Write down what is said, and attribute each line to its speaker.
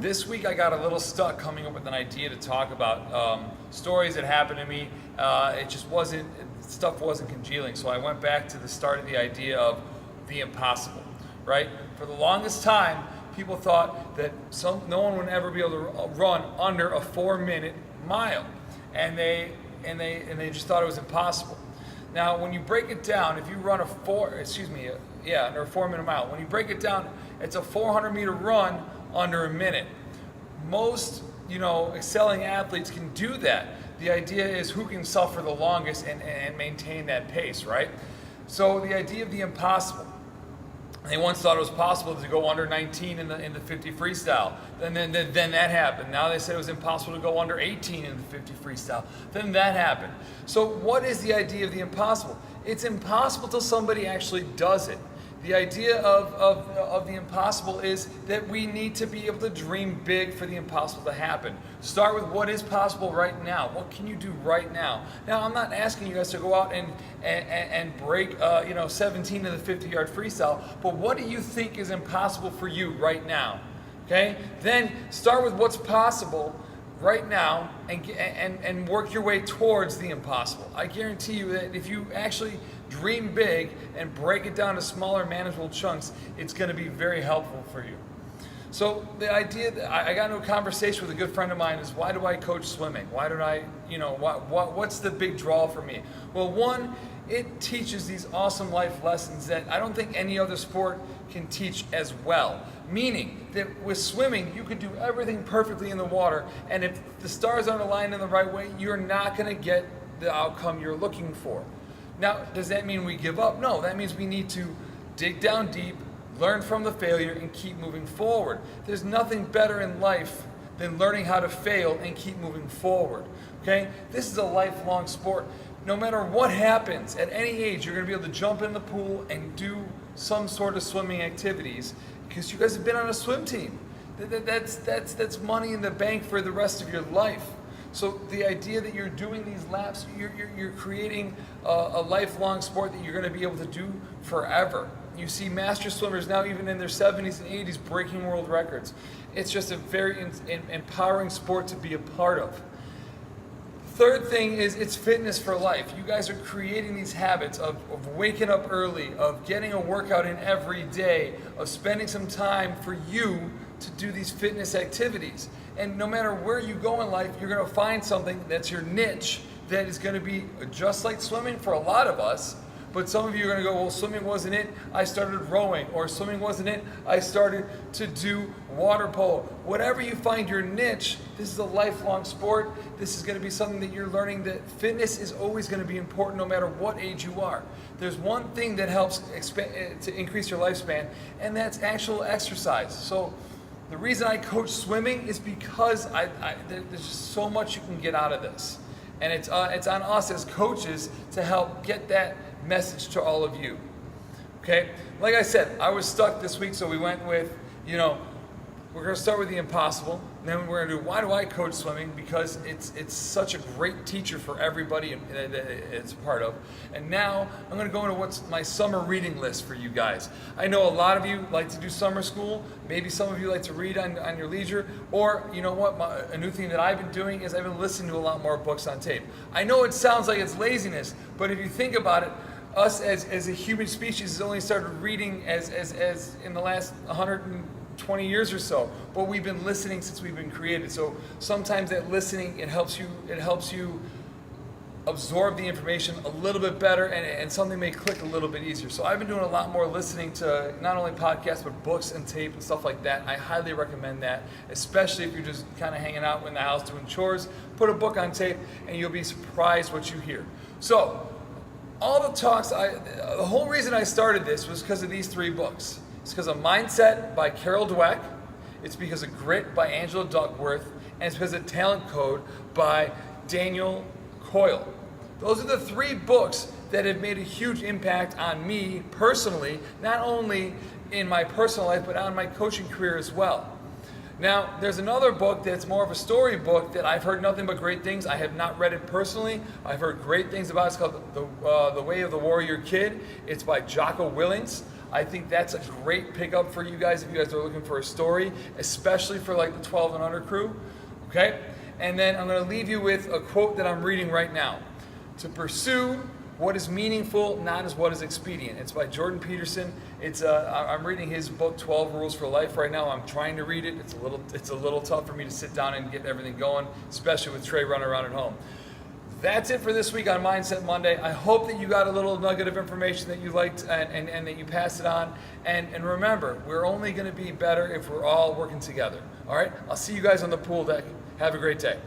Speaker 1: This week I got a little stuck coming up with an idea to talk about stories that happened to me. Stuff wasn't congealing, so I went back to the start of the idea of the impossible, right? For the longest time, people thought that no one would ever be able to run under a 4-minute mile, and they just thought it was impossible. Now, when you break it down, if you run under a 4-minute mile, when you break it down, it's a 400-meter run under a minute. Most, excelling athletes can do that. The idea is who can suffer the longest and maintain that pace, right? So the idea of the impossible. They once thought it was possible to go under 19 in the 50 freestyle. Then that happened. Now they said it was impossible to go under 18 in the 50 freestyle. Then that happened. So what is the idea of the impossible? It's impossible till somebody actually does it. The idea of the impossible is that we need to be able to dream big for the impossible to happen. Start with what is possible right now. What can you do right now? Now, I'm not asking you guys to go out and break 17 in the 50-yard freestyle, but what do you think is impossible for you right now? Okay? Then start with what's possible right now and work your way towards the impossible. I guarantee you that if you actually dream big and break it down to smaller, manageable chunks, it's going to be very helpful for you. So the idea that I got into a conversation with a good friend of mine is, why do I coach swimming? Why did I, what's the big draw for me? Well, one, it teaches these awesome life lessons that I don't think any other sport can teach as well. Meaning that with swimming, you can do everything perfectly in the water, and if the stars aren't aligned in the right way, you're not going to get the outcome you're looking for. Now, does that mean we give up? No, that means we need to dig down deep, learn from the failure, and keep moving forward. There's nothing better in life than learning how to fail and keep moving forward. Okay? This is a lifelong sport. No matter what happens, at any age, you're going to be able to jump in the pool and do some sort of swimming activities because you guys have been on a swim team. That's money in the bank for the rest of your life. So the idea that you're doing these laps, you're creating a lifelong sport that you're going to be able to do forever. You see master swimmers now, even in their 70s and 80s, breaking world records. It's just a very empowering sport to be a part of. Third thing is it's fitness for life. You guys are creating these habits of waking up early, of getting a workout in every day, of spending some time for you to do these fitness activities. And no matter where you go in life, you're going to find something that's your niche that is going to be just like swimming for a lot of us. But some of you are going to go, well, swimming wasn't it, I started rowing. Or swimming wasn't it, I started to do water polo. Whatever you find your niche, this is a lifelong sport. This is going to be something that you're learning, that fitness is always going to be important no matter what age you are. There's one thing that helps to increase your lifespan, and that's actual exercise. So the reason I coach swimming is because there's just so much you can get out of this. And it's on us as coaches to help get that message to all of you. Okay? Like I said, I was stuck this week, so we went with, we're going to start with the impossible. And then we're going to do, why do I coach swimming? Because it's such a great teacher for everybody it's a part of. And now I'm going to go into what's my summer reading list for you guys. I know a lot of you like to do summer school. Maybe some of you like to read on your leisure. Or, you know what, a new thing that I've been doing is I've been listening to a lot more books on tape. I know it sounds like it's laziness, but if you think about it, us as a human species has only started reading as in the last 120 years or so, but we've been listening since we've been created. So sometimes that listening, it helps you absorb the information a little bit better, and something may click a little bit easier. So I've been doing a lot more listening to not only podcasts but books and tape and stuff like that. I highly recommend that, especially if you're just kind of hanging out in the house doing chores. Put a book on tape and you'll be surprised what you hear. So all the talks, the whole reason I started this was because of these 3 books. It's because of Mindset by Carol Dweck, it's because of Grit by Angela Duckworth, and it's because of Talent Code by Daniel Coyle. Those are the 3 books that have made a huge impact on me personally, not only in my personal life, but on my coaching career as well. Now, there's another book that's more of a story book that I've heard nothing but great things. I have not read it personally. I've heard great things about it. It's called The Way of the Warrior Kid. It's by Jocko Willink. I think that's a great pickup for you guys if you guys are looking for a story, especially for like the 12 and under crew. Okay? And then I'm going to leave you with a quote that I'm reading right now. To pursue what is meaningful, not as what is expedient. It's by Jordan Peterson. I'm reading his book 12 Rules for Life right now. I'm trying to read it. It's a little tough for me to sit down and get everything going, especially with Trey running around at home. That's it for this week on Mindset Monday. I hope that you got a little nugget of information that you liked and that you passed it on. And remember, we're only going to be better if we're all working together. All right? I'll see you guys on the pool deck. Have a great day.